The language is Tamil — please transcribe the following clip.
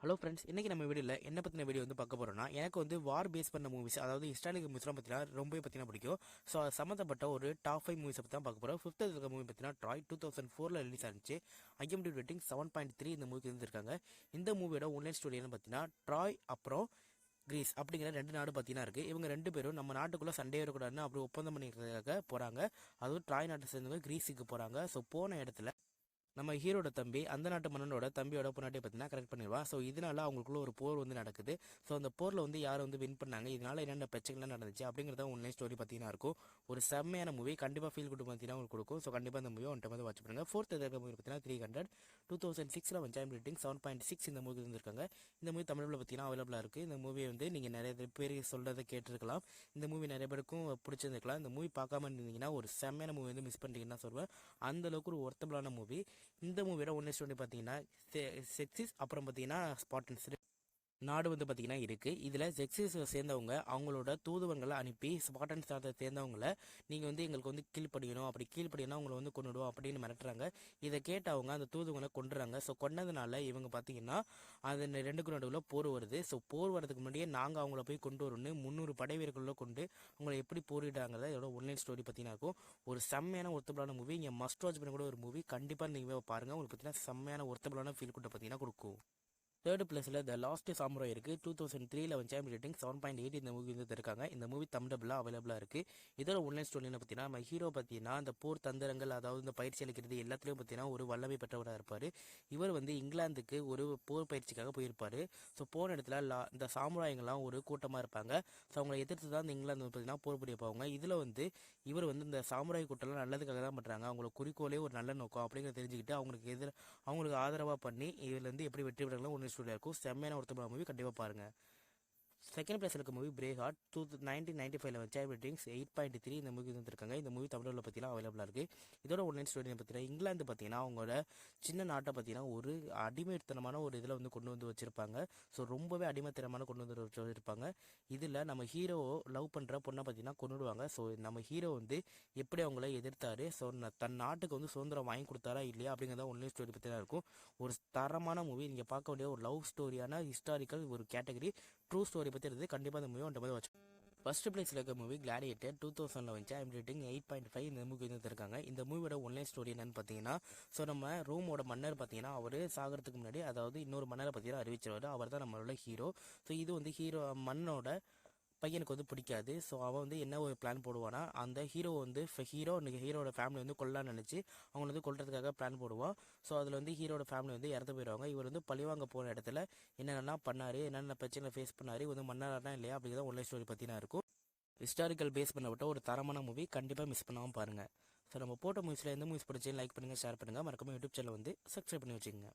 ஹலோ ஃப்ரெண்ட்ஸ், இன்றைக்கி நம்ம வீடியோவில் என்ன பற்றின வீடியோ வந்து பார்க்க போகிறோம்னா, எனக்கு வந்து வார் பேஸ் பண்ண மூவிஸ், அதாவது ஹிஸ்டாரிக் மூவிஸ்லாம் பார்த்தீங்கன்னா ரொம்ப பார்த்தீங்கன்னா பிடிக்கும். ஸோ அது சம்மந்தப்பட்ட ஒரு டாப் 5 மூவிஸை பற்றி தான் பார்க்க போகிறோம். ஃபிஃப்த் இருக்க மூவி பார்த்தீங்கன்னா ட்ராய் 2004 ரிலீஸ் ஆனிச்சு. IMDb ரேட்டிங் 7.3 இந்த மூவிக்கு இருந்திருக்காங்க. இந்த மூவியோட ஒன்லைன் ஸ்டோரின்னு பார்த்தீங்கன்னா ட்ராய் அப்புறம் கிரீஸ் அப்படிங்கிற ரெண்டு நாடு பார்த்தீங்கன்னா இருக்குது. இவங்க ரெண்டு பேரும் நம்ம நாட்டுக்குள்ளே சண்டே வரக்கூடாதுன்னு அப்படி ஒப்பந்தம் பண்ணிக்கிறதுக்காக போகிறாங்க. அதுவும் ட்ராய் நாட்டை சேர்ந்தவங்க கிரீஸுக்கு போகிறாங்க. ஸோ போன இடத்துல நம்ம ஹீரோட தம்பி அந்த நாட்டு மன்னனோட தம்பியோட பொண்ணாட்டி பார்த்தீங்கன்னா கரெக்ட் பண்ணிடுவா. ஸோ இதனால அவங்களுக்குள்ள ஒரு போர் வந்து நடக்குது. ஸோ அந்த போரில் வந்து யார் வந்து வின் பண்ணாங்க, இதனால என்னென்ன பிரச்சனைலாம் நடந்துச்சு அப்படிங்கிறத ஒன்லைன் ஸ்டோரி பார்த்தீங்கன்னா இருக்கும். ஒரு செம்மையான மூவி, கண்டிப்பாக ஃபீல் குட் பார்த்தீங்கன்னா உங்களுக்கு கொடுக்கும். ஸோ கண்டிப்பாக இந்த மூவி ஒன் டைம் வந்து வாட்ச் பண்ணுங்க. ஃபோர்த் இருக்க மூவி பார்த்தீங்கன்னா 300 2006 வந்து ரேட்டிங் 7.6 இந்த மூவி இருந்திருக்காங்க. இந்த மூவி தமிழில் பார்த்தீங்கன்னா அவைலபிளாக இருக்குது. இந்த மூவி வந்து நீங்கள் நிறைய பேர் சொல்கிறத கேட்டிருக்கலாம். இந்த மூவி நிறைய பேருக்கும் பிடிச்சிருந்துருக்கலாம். இந்த மூவி பார்க்காம இருந்தீங்கன்னா ஒரு செம்மையான மூவி வந்து மிஸ் பண்ணிட்டீங்கன்னு சொல்லுவேன். அந்த அளவுக்கு ஒரு ஒர்த்தபிளான மூவி. இந்த மூவியோட ஒன்று ஸ்டோரி பார்த்தீங்கன்னா செக்ஸிஸ் அப்புறம் பார்த்தீங்கன்னா ஸ்பாட்டன்ஸ் நாடு வந்து பார்த்தீங்கன்னா இருக்குது. இதில் செக்ஸிஸ் சேர்ந்தவங்க அவங்களோட தூதுவங்களை அனுப்பி ஸ்பாட்டன் ஸ்டார்ட்டை சேர்ந்தவங்களை நீங்கள் வந்து எங்களுக்கு வந்து கீழ்ப்படியணும், அப்படி கீழ்ப்படியணும் அவங்களை வந்து கொண்டுடுவோம் அப்படின்னு மிரட்டுறாங்க. இதை கேட்டவங்க அந்த தூதுவங்களை கொண்டுறாங்க. ஸோ கொண்டதுனால இவங்க பார்த்தீங்கன்னா அது ரெண்டுக்கும் நடுவில் போர் வருது. ஸோ போர் வரதுக்கு முன்னாடியே நாங்கள் அவங்கள போய் கொண்டு வரணும்னு 300 படை வீரர்களில் கொண்டு அவங்களை எப்படி போரிடுறாங்கிறத இதோட ஒன்லைன் ஸ்டோரி பார்த்தீங்கன்னா இருக்கும். ஒரு செம்மையான ஒர்த்தபிளான மூவி. இங்கே மஸ்ட் வாட்ச் பண்ண கூட ஒரு மூவி. கண்டிப்பாக நீங்கள் பாருங்கள். உங்களுக்கு பார்த்தீங்கன்னா செம்மையான ஒர்த்தபிளான ஃபீல் கூட பார்த்தீங்கன்னா கொடுக்கும். தேர்ட் பிளேஸில் த லாஸ்ட் சாமுராய் இருக்குது. 2003 வந்து ரேட்டிங் 7.8 இந்த மூவி வந்து இருக்காங்க. இந்த மூவி தமிழபிளாக அவைலபிளாக இருக்குது. இதோட ஒன்லைன் ஸ்டோரியில் பார்த்தீங்கன்னா நம்ம ஹீரோ பார்த்தீங்கன்னா அந்த போர் தந்திரங்கள், அதாவது இந்த பயிற்சி அளிக்கிறது எல்லாத்துலேயும் பார்த்தீங்கன்னா ஒரு வல்லமை பெற்றவராக இருப்பார். இவர் வந்து இங்கிலாந்துக்கு ஒரு போர் பயிற்சிக்காக போயிருப்பார். ஸோ போன இடத்துல இந்த சாமுராயங்கள்லாம் ஒரு கூட்டமாக இருப்பாங்க. ஸோ அவங்களை எதிர்த்து தான் இந்த இங்கிலாந்து பார்த்தீங்கன்னா போர் புரிய போவாங்க. இதில் வந்து இவர் வந்து இந்த சாமுராய் கூட்டம்லாம் நல்லதுக்காக தான் பண்ணுறாங்க, அவங்களோட குறிக்கோளே ஒரு நல்ல நோக்கம் அப்படிங்கிறத தெரிஞ்சுக்கிட்டு அவங்களுக்கு ஆதரவாக பண்ணி இதுலேருந்து எப்படி வெற்றி பெறாங்களோ ஒன்று ஸ்டோரியாக இருக்கும். செம்மையான ஒருத்தர் மூவி, கண்டிப்பாக பாருங்கள். செகண்ட் பிளேஸ் இருக்க மூவி பிரேக் ஹார்ட் 1995 வந்து ரேட்டிங்ஸ் 8.3 இந்த மூவி வந்துருக்காங்க. இந்த மூவி தமிழில் பார்த்தீங்கன்னா அவைலபிளாக இருக்குது. இதோட ஒன்லைன் ஸ்டோரி பார்த்தீங்கன்னா இங்கிலாந்து பார்த்தீங்கன்னா அவங்களோட சின்ன நாட்டை பார்த்தீங்கன்னா ஒரு அடிமைத்தனமான ஒரு இதில் வந்து கொண்டு வந்து வச்சுருப்பாங்க. ஸோ ரொம்பவே அடிமைத்தனமான கொண்டு வந்து வச்சுருப்பாங்க. இதில் நம்ம ஹீரோ லவ் பண்ணுற பொண்ணை பார்த்தீங்கன்னா கொண்டுடுவாங்க. ஸோ நம்ம ஹீரோ வந்து எப்படி அவங்கள எதிர்த்தாரு, ஸோ தன் நாட்டுக்கு வந்து சுதந்திரம் வாங்கி கொடுத்தாரா இல்லையா அப்படிங்கிறத ஒன்லைன் ஸ்டோரி பற்றி தான் இருக்கும். ஒரு தரமான மூவி. நீங்கள் பார்க்க வேண்டிய ஒரு லவ் ஸ்டோரியான ஹிஸ்டாரிக்கல் ஒரு கேட்டகரி ட்ரூ ஸ்டோரி பற்றி இருக்குது. கண்டிப்பாக அந்த மூவி ஒன்றை மாதிரி வச்சு. ஃபர்ஸ்ட் பிளேஸில் இருக்க மூவி கிளாடியேட்டர் 2000 வந்து ரேட்டிங் 8.5 இந்த மூவி வந்து இருக்காங்க. இந்த மூவியோட ஒன்லைன் ஸ்டோரி என்னன்னு பார்த்தீங்கன்னா, ஸோ நம்ம ரோமோட மன்னர் பார்த்தீங்கன்னா அவர் சாகிறதுக்கு முன்னாடி, அதாவது இன்னொரு மன்னரை பார்த்தீங்கன்னா அறிவிச்சிருவார். அவர் தான் நம்மளோட ஹீரோ. ஸோ இது வந்து மன்னனோட பையனுக்கு வந்து பிடிக்காது. ஸோ அவன் வந்து என்ன ஒரு பிளான் போடுவானா, அந்த ஹீரோ வந்து ஹீரோட ஃபேமிலி வந்து கொல்லலாம்னு நினச்சி அவங்க வந்து கொல்றதுக்காக பிளான் போடுவான். ஸோ அதில் வந்து ஹீரோட ஃபேமிலி வந்து இறந்து போயிடுவாங்க. இவர் வந்து பழிவாங்க போன இடத்துல என்னென்னா பண்ணார், என்னென்ன பிரச்சனை ஃபேஸ் பண்ணார், வந்து மன்னரானா இல்லையா அப்படிங்கிறத ஒன்லைன் ஸ்டோரி பற்றினா இருக்கும். ஹிஸ்டாரிக்கல் பேஸ் பண்ணப்பட்ட ஒரு தரமான மூவி, கண்டிப்பாக மிஸ் பண்ணாமல் பாருங்கள். ஸோ நம்ம போட்ட மூவிஸில் எந்த மூவிஸ் பிடிச்சி லைக் பண்ணுங்கள், ஷேர் பண்ணுங்கள், மறக்காம யூடியூப் சேனல் வந்து சப்ஸ்கிரைப் பண்ணி வச்சுக்கோங்க.